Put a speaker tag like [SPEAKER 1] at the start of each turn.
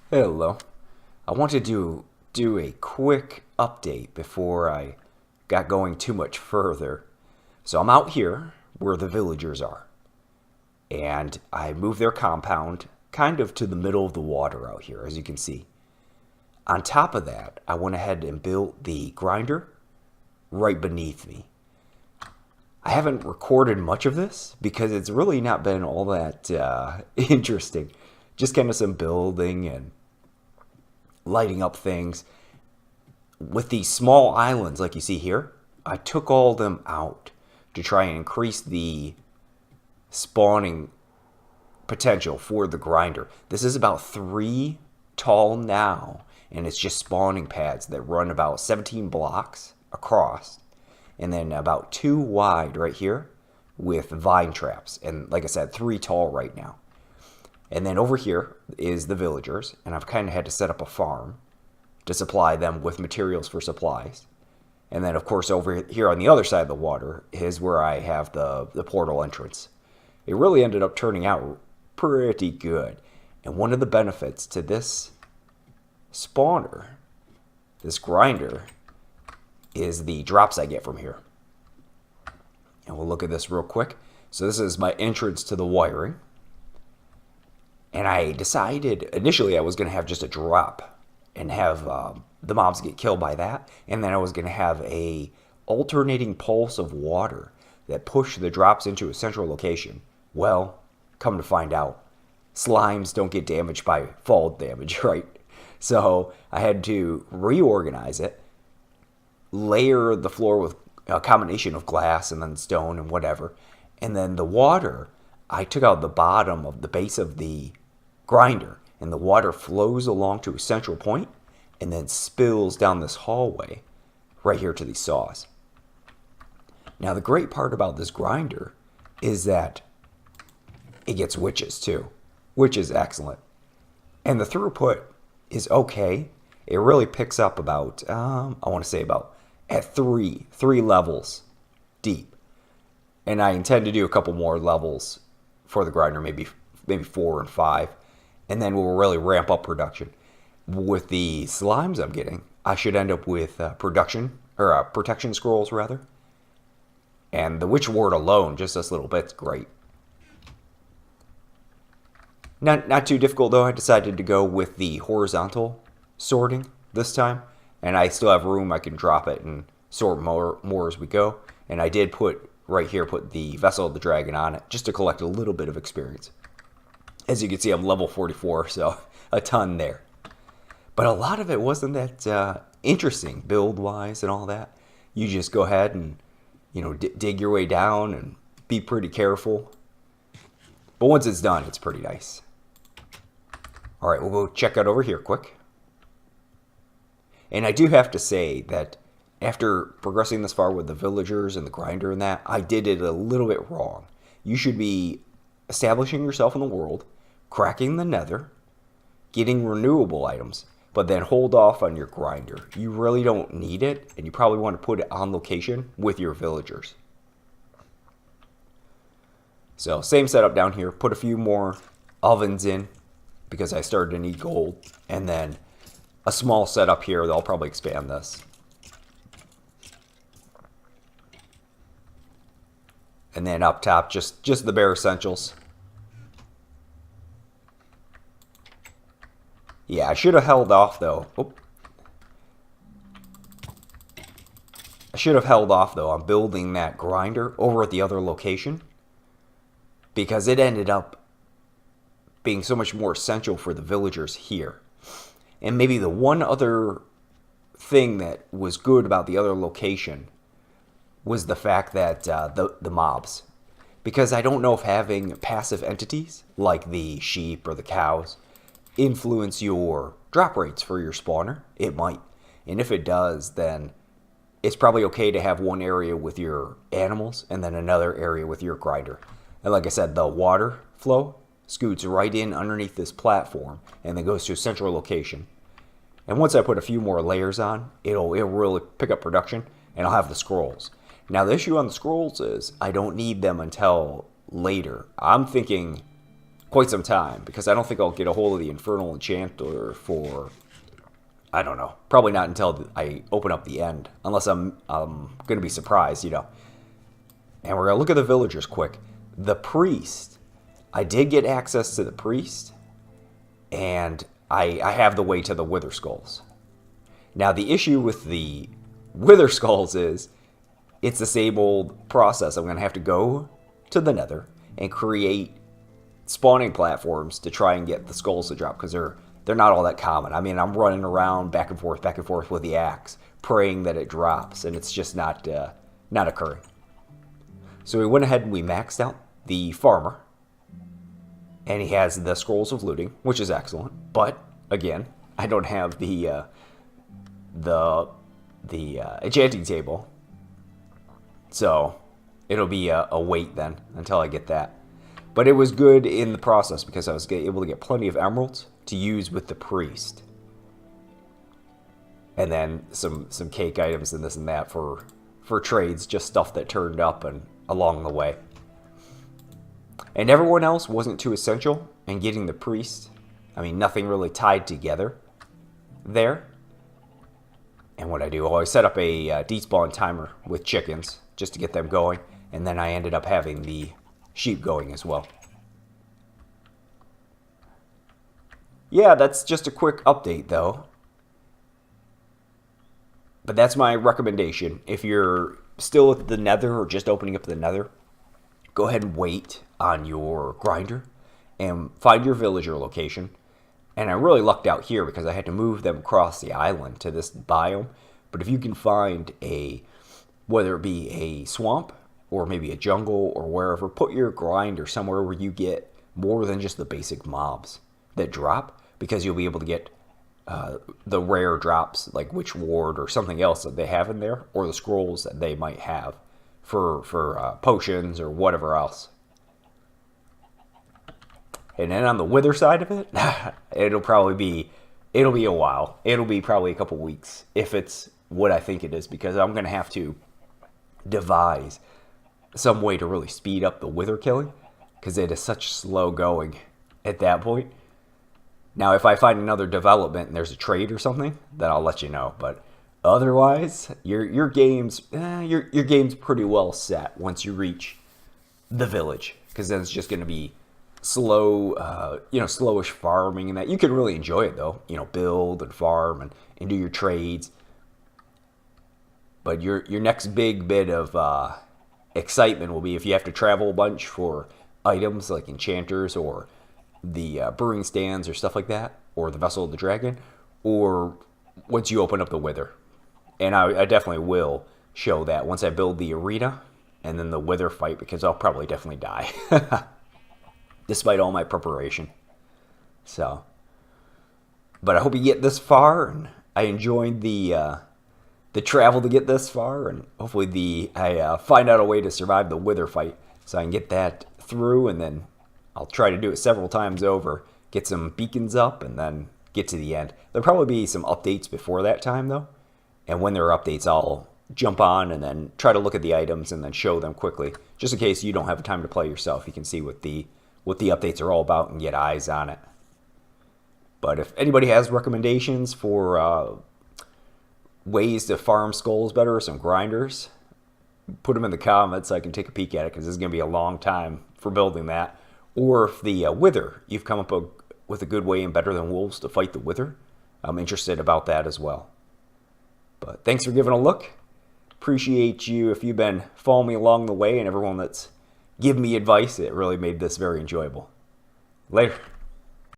[SPEAKER 1] Hello. I wanted to do a quick update before I got going too much further. So I'm out here where the villagers are, and I moved their compound kind of to the middle of the water out here, as you can see. On top of that, I went ahead and built the grinder right beneath me. I haven't recorded much of this because it's really not been all that interesting. Just kind of some building and lighting up things. With these small islands like you see here, I took all of them out to try and increase the spawning potential for the grinder. This is about 3 tall now, and it's just spawning pads that run about 17 blocks across, and then about 2 wide right here with vine traps. And like I said, 3 tall right now. And then over here is the villagers, and I've kind of had to set up a farm to supply them with materials for supplies. And then, of course, over here on the other side of the water is where I have the portal entrance. It really ended up turning out pretty good. And one of the benefits to this spawner, this grinder, is the drops I get from here. And we'll look at this real quick. So this is my entrance to the wiring. And I decided initially I was going to have just a drop and have the mobs get killed by that. And then I was going to have a alternating pulse of water that pushed the drops into a central location. Well, come to find out, slimes don't get damaged by fall damage, right? So I had to reorganize it, layer the floor with a combination of glass and then stone and whatever. And then the water, I took out the bottom of the base of the grinder, and the water flows along to a central point and then spills down this hallway right here to these saws. Now, the great part about this grinder is that it gets witches too, which is excellent. And the throughput is okay. It really picks up about, I want to say about at three levels deep. And I intend to do a couple more levels for the grinder, maybe 4 and 5. And then we'll really ramp up production. With the slimes I'm getting, I should end up with protection scrolls rather. And the witch ward alone, just this little bit's great. Not too difficult though. I decided to go with the horizontal sorting this time, and I still have room. I can drop it and sort more as we go. And I did put the Vessel of the Dragon on it just to collect a little bit of experience. As you can see, I'm level 44, so a ton there. But a lot of it wasn't that interesting build-wise and all that. You just go ahead and, dig your way down and be pretty careful. But once it's done, it's pretty nice. All right, we'll go check out over here quick. And I do have to say that after progressing this far with the villagers and the grinder and that, I did it a little bit wrong. You should be establishing yourself in the world, cracking the nether, getting renewable items, but then hold off on your grinder. You really don't need it, and you probably want to put it on location with your villagers. So same setup down here. Put a few more ovens in because I started to need gold, and then a small setup here that I'll probably expand this. And then up top, just the bare essentials. Yeah, I should have held off though. I should have held off though on building that grinder over at the other location, because it ended up being so much more essential for the villagers here. And maybe the one other thing that was good about the other location was the fact that the mobs. Because I don't know if having passive entities like the sheep or the cows influence your drop rates for your spawner. It might. And if it does, then it's probably okay to have one area with your animals and then another area with your grinder. And like I said, the water flow scoots right in underneath this platform and then goes to a central location. And once I put a few more layers on, it'll really pick up production, and I'll have the scrolls. Now the issue on the scrolls is I don't need them until later. I'm thinking quite some time, because I don't think I'll get a hold of the Infernal Enchanter for, I don't know, probably not until I open up the end, unless I'm going to be surprised, you know. And we're going to look at the villagers quick. The priest, I did get access to the priest, and I have the way to the Wither Skulls. Now, the issue with the Wither Skulls is it's the same old process. I'm going to have to go to the Nether and create spawning platforms to try and get the skulls to drop, because they're not all that common. I mean, I'm running around back and forth with the axe, praying that it drops, and it's just not occurring. So we went ahead and we maxed out the farmer, and he has the scrolls of looting, which is excellent. But again, I don't have the enchanting table, so it'll be a wait then until I get that. But it was good in the process because I was able to get plenty of emeralds to use with the priest, and then some cake items and this and that for trades, just stuff that turned up and along the way. And everyone else wasn't too essential in getting the priest. I mean, nothing really tied together there. And what I do, I set up a despawn timer with chickens just to get them going, and then I ended up having the sheep going as well. Yeah, that's just a quick update though. But that's my recommendation. If you're still at the Nether or just opening up the Nether, go ahead and wait on your grinder and find your villager location. And I really lucked out here because I had to move them across the island to this biome. But if you can find whether it be a swamp or maybe a jungle or wherever, put your grinder somewhere where you get more than just the basic mobs that drop, because you'll be able to get the rare drops like Witch Ward or something else that they have in there, or the scrolls that they might have for potions or whatever else. And then on the Wither side of it, it'll be a while. It'll be probably a couple weeks if it's what I think it is, because I'm going to have to devise some way to really speed up the Wither killing, because it is such slow going at that point. Now, if I find another development and there's a trade or something, then I'll let you know. But otherwise, your game's pretty well set once you reach the village, because then it's just going to be slow, slowish farming, and that you can really enjoy it though. Build and farm and do your trades. But your next big bit of excitement will be if you have to travel a bunch for items like enchanters or the brewing stands or stuff like that, or the Vessel of the Dragon, or once you open up the Wither. And I definitely will show that once I build the arena and then the Wither fight, because I'll probably definitely die despite all my preparation. So, but I hope you get this far, and I enjoyed the travel to get this far, and hopefully I find out a way to survive the Wither fight so I can get that through, and then I'll try to do it several times over, get some beacons up, and then get to the end. There'll probably be some updates before that time, though. And when there are updates, I'll jump on and then try to look at the items and then show them quickly, just in case you don't have time to play yourself. You can see what the updates are all about and get eyes on it. But if anybody has recommendations for ways to farm skulls better, or some grinders, put them in the comments so I can take a peek at it, because this is going to be a long time for building that. Or if the Wither, you've come up with a good way and better than wolves to fight the Wither, I'm interested about that as well. But thanks for giving a look. Appreciate you if you've been following me along the way, and everyone that's given me advice. It really made this very enjoyable. Later.